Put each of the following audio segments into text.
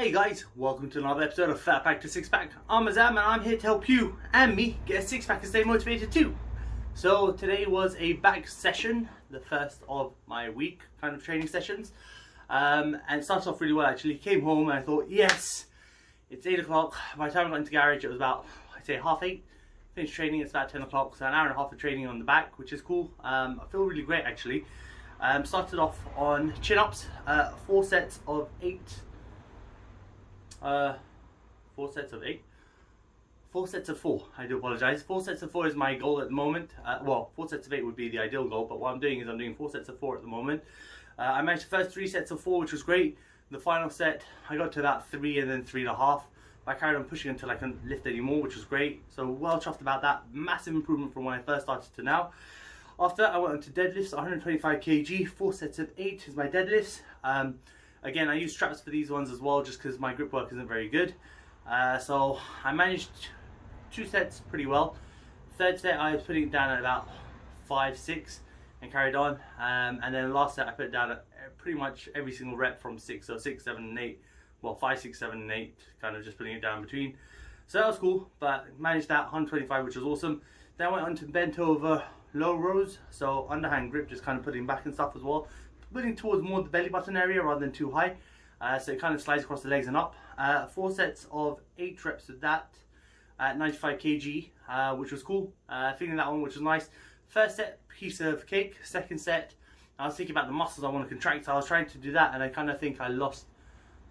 Hey guys, welcome to another episode of Fat Pack to Six Pack. I'm Azam and I'm here to help you and me get a six pack and stay motivated too. So today was a back session, the first of my week kind of training sessions. And it started off really well actually. Came home and I thought, yes, it's 8 o'clock. By the time I got into garage it was about, I'd say 8:30. Finished training, it's about 10 o'clock, so an hour and a half of training on the back, which is cool. I feel really great actually. Started off on chin-ups, 4 sets of 8. 4 sets of 8. 4 sets of 4. I do apologise. 4 sets of 4 is my goal at the moment. Well, 4 sets of 8 would be the ideal goal, but what I'm doing is I'm doing 4 sets of 4 at the moment. I managed the first 3 sets of 4, which was great. The final set, I got to about 3 and then 3.5. I carried on pushing until I couldn't lift anymore, which was great. So well chuffed about that. Massive improvement from when I first started to now. After that, I went on to deadlifts, 125 kg, 4 sets of 8 is my deadlifts. Again, I use straps for these ones as well, just because my grip work isn't very good. So I managed 2 sets pretty well. Third set, I was putting it down at about 5, 6 and carried on. And then the last set, I put it down at pretty much every single rep from 6. So 6, 7, and 8. Well, 5, 6, 7, and 8, kind of just putting it down in between. So that was cool, but managed that 125, which was awesome. Then I went on to bent over low rows, so underhand grip, just kind of putting back and stuff as well. Putting towards more the belly button area rather than too high. So it kind of slides across the legs and up. 4 sets of 8 reps of that at 95 kg, which was cool. Feeling that one, which was nice. First set, piece of cake. Second set, I was thinking about the muscles I want to contract, so I was trying to do that and I kind of think I lost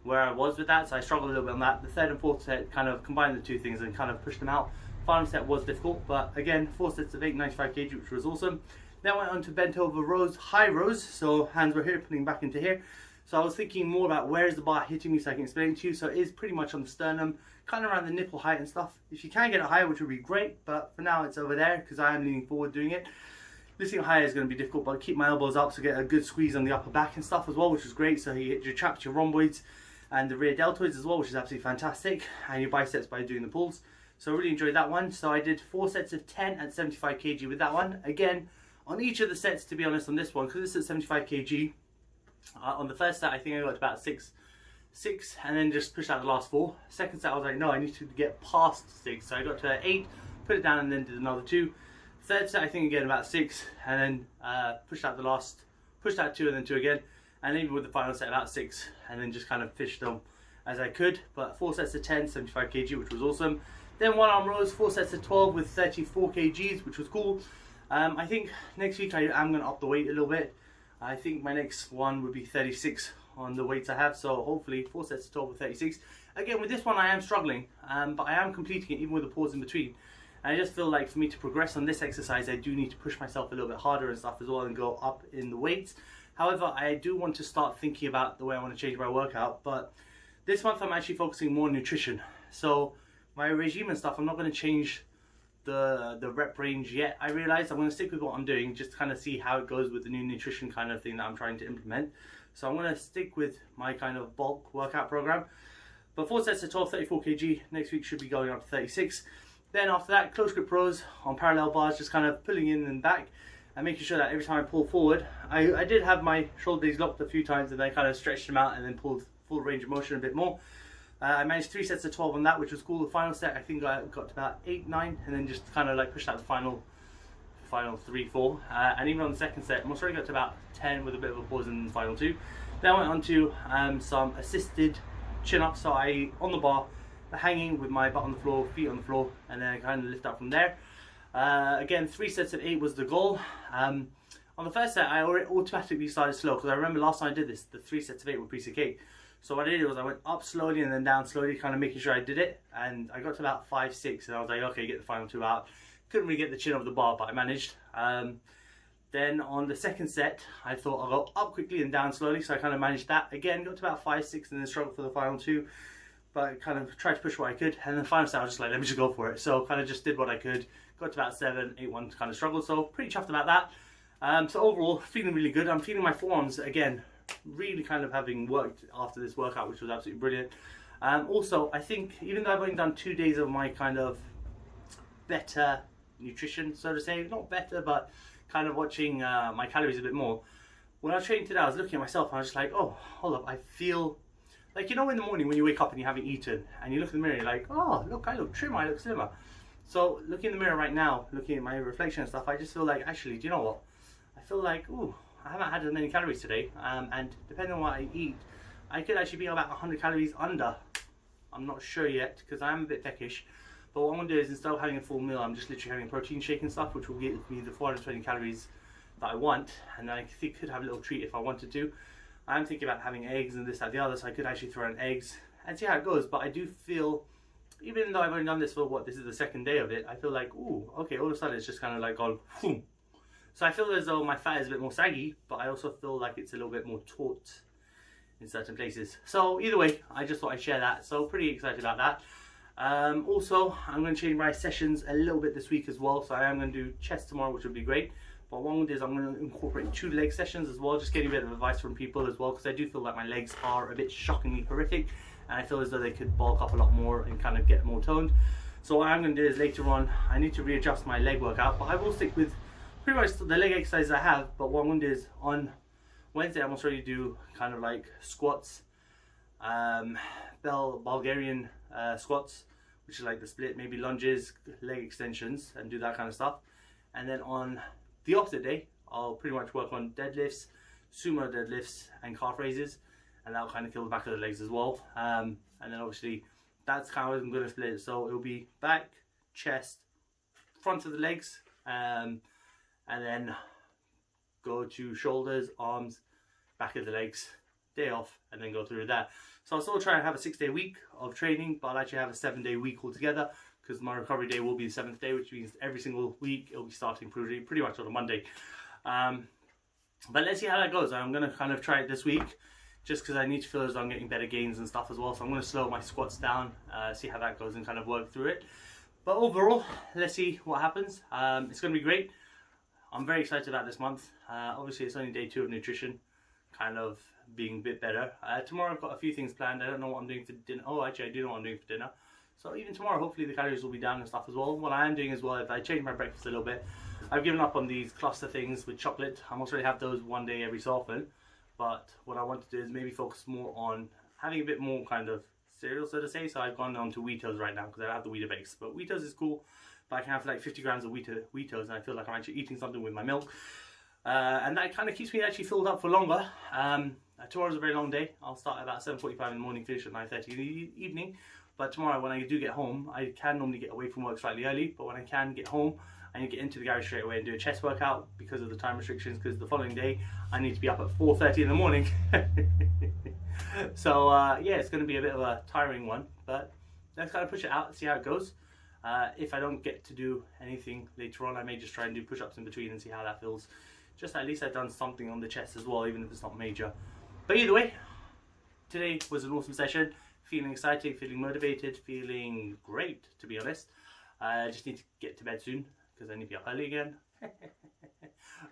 where I was with that, so I struggled a little bit on that. The third and fourth set kind of combined the two things and kind of pushed them out. Final set was difficult, but again, 4 sets of 8, 95 kg, which was awesome. Then I went on to bent over rows, high rows, so hands were here, putting back into here. So I was thinking more about where is the bar hitting me so I can explain it to you. So it is pretty much on the sternum, kind of around the nipple height and stuff. If you can get it higher, which would be great, but for now it's over there because I am leaning forward doing it. Lifting higher is going to be difficult, but keep my elbows up to get a good squeeze on the upper back and stuff as well, which is great. So you hit your traps, your rhomboids, and the rear deltoids as well, which is absolutely fantastic, and your biceps by doing the pulls. So I really enjoyed that one. So I did 4 sets of 10 at 75 kg with that one. Again, on each of the sets, to be honest, on this one, because it's at 75 kg, on the first set I think I got to about 6 and then just pushed out the last 4. Second set I was like, no, I need to get past 6, so I got to 8, put it down and then did another 2. Third set I think again about 6 and then pushed out 2 and then 2 again, and even with the final set about 6 and then just kind of fished them as I could. But 4 sets of 10, 75 kg, which was awesome. Then 1 arm rows, 4 sets of 12 with 34 kgs, which was cool. I think next week I am going to up the weight a little bit. I think my next one would be 36 on the weights I have, so hopefully 4 sets of 12 with 36. Again, with this one I am struggling, but I am completing it even with a pause in between. And I just feel like for me to progress on this exercise I do need to push myself a little bit harder and stuff as well and go up in the weights. However, I do want to start thinking about the way I want to change my workout, but this month I'm actually focusing more on nutrition. So my regime and stuff, I'm not going to change the rep range yet. I realize I'm going to stick with what I'm doing, just to kind of see how it goes with the new nutrition kind of thing that I'm trying to implement. So I'm going to stick with my kind of bulk workout program. But 4 sets of 12, 34 kg. Next week should be going up to 36. Then after that, close grip rows on parallel bars, just kind of pulling in and back and making sure that every time I pull forward, I did have my shoulder blades locked a few times and then kind of stretched them out and then pulled full range of motion a bit more. I managed 3 sets of 12 on that, which was cool. The final set I think I got to about 8, 9 and then just kind of like pushed out the final 3, 4. And even on the second set, most already got to about 10 with a bit of a pause in the final 2. Then I went on to some assisted chin-ups, so I, on the bar, hanging with my butt on the floor, feet on the floor, and then I kind of lift up from there. Again, 3 sets of 8 was the goal. On the first set, I already automatically started slow, because I remember last time I did this, the 3 sets of 8 were piece of cake. So what I did was I went up slowly and then down slowly, kind of making sure I did it, and I got to about 5, 6, and I was like, okay, get the final 2 out. Couldn't really get the chin over the bar, but I managed. Then on the second set, I thought I'll go up quickly and down slowly, so I kind of managed that. Again, got to about 5, 6, and then struggled for the final 2, but I kind of tried to push what I could. And then the final set, I was just like, let me just go for it. So kind of just did what I could. Got to about 7, 8, 1, kind of struggled, so pretty chuffed about that. So overall, feeling really good. I'm feeling my forearms again, really kind of having worked after this workout, which was absolutely brilliant. Also, I think even though I've only done 2 days of my kind of better nutrition, so to say, not better, but kind of watching my calories a bit more, when I was training today I was looking at myself and I was just like, oh, hold up, I feel Like, you know, in the morning when you wake up and you haven't eaten and you look in the mirror, you're like, oh, look, I look trim, I look slimmer. So looking in the mirror right now, looking at my reflection and stuff, I just feel like, actually, do you know what? I feel like, ooh, I haven't had as many calories today, and depending on what I eat, I could actually be about 100 calories under. I'm not sure yet, because I am a bit peckish. But what I'm going to do is, instead of having a full meal, I'm just literally having a protein shake and stuff, which will give me the 420 calories that I want, and I could have a little treat if I wanted to. I'm thinking about having eggs and this, that, the other, so I could actually throw in eggs and see how it goes. But I do feel, even though I've only done this for this is the second day of it, I feel like, ooh, okay, all of a sudden it's just kind of like gone, boom. So I feel as though my fat is a bit more saggy, but I also feel like it's a little bit more taut in certain places. So either way, I just thought I'd share that. So pretty excited about that. Also, I'm going to change my sessions a little bit this week as well. So I am going to do chest tomorrow, which will be great. But what I'm going to do is I'm going to incorporate 2 leg sessions as well, just getting a bit of advice from people as well, because I do feel like my legs are a bit shockingly horrific, and I feel as though they could bulk up a lot more and kind of get more toned. So what I'm going to do is later on, I need to readjust my leg workout, but I will stick with pretty much the leg exercises I have. But what I'm going to do is on Wednesday, I'm also going to do kind of like squats, Bulgarian squats, which is like the split, maybe lunges, leg extensions, and do that kind of stuff. And then on the opposite day, I'll pretty much work on deadlifts, sumo deadlifts, and calf raises, and that'll kind of kill the back of the legs as well. And then obviously, that's kind of how I'm going to split it. So it'll be back, chest, front of the legs, and then go to shoulders, arms, back of the legs, day off, and then go through that. So I'll still try and have a 6-day week of training, but I'll actually have a 7-day week altogether, because my recovery day will be the 7th day, which means every single week it'll be starting pretty much on a Monday. But let's see how that goes. I'm going to kind of try it this week, just because I need to feel as though I'm getting better gains and stuff as well. So I'm going to slow my squats down, see how that goes, and kind of work through it. But overall, let's see what happens. It's going to be great. I'm very excited about this month. Obviously, it's only day 2 of nutrition, kind of being a bit better. Tomorrow I've got a few things planned. I don't know what I'm doing for dinner. Oh, actually, I do know what I'm doing for dinner. So even tomorrow, hopefully the calories will be down and stuff as well. What I am doing as well, if I change my breakfast a little bit, I've given up on these cluster things with chocolate. I must really have those one day every so often. But what I want to do is maybe focus more on having a bit more kind of cereal, so to say. So I've gone on to Wheatos right now, because I have the Weetabix. But Wheatos is cool, but I can have like 50 grams of Wheatos, and I feel like I'm actually eating something with my milk. And that kind of keeps me actually filled up for longer. Tomorrow's a very long day. I'll start at about 7:45 in the morning, finish at 9:30 in the evening. But tomorrow, when I do get home, I can normally get away from work slightly early. But when I can get home, I need to get into the garage straight away and do a chest workout because of the time restrictions. Because the following day, I need to be up at 4:30 in the morning. So yeah, it's going to be a bit of a tiring one. But let's kind of push it out, see how it goes. If I don't get to do anything later on, I may just try and do push-ups in between and see how that feels. Just at least I've done something on the chest as well, even if it's not major. But either way, today was an awesome session. Feeling excited, feeling motivated, feeling great, to be honest. I just need to get to bed soon, because I need to be up early again.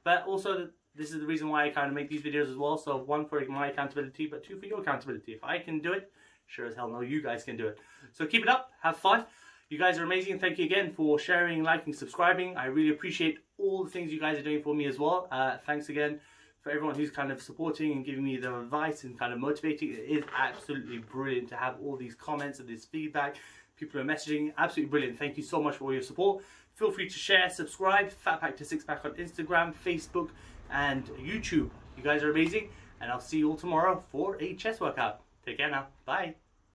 But also, this is the reason why I kind of make these videos as well. So 1, for my accountability, but 2, for your accountability. If I can do it, sure as hell no, you guys can do it. So keep it up, have fun. You guys are amazing. Thank you again for sharing, liking, subscribing. I really appreciate all the things you guys are doing for me as well. Thanks again for everyone who's kind of supporting and giving me the advice and kind of motivating. It is absolutely brilliant to have all these comments and this feedback. People are messaging. Absolutely brilliant. Thank you so much for all your support. Feel free to share, subscribe. Fatpack to Sixpack on Instagram, Facebook, and YouTube. You guys are amazing. And I'll see you all tomorrow for a chest workout. Take care now. Bye.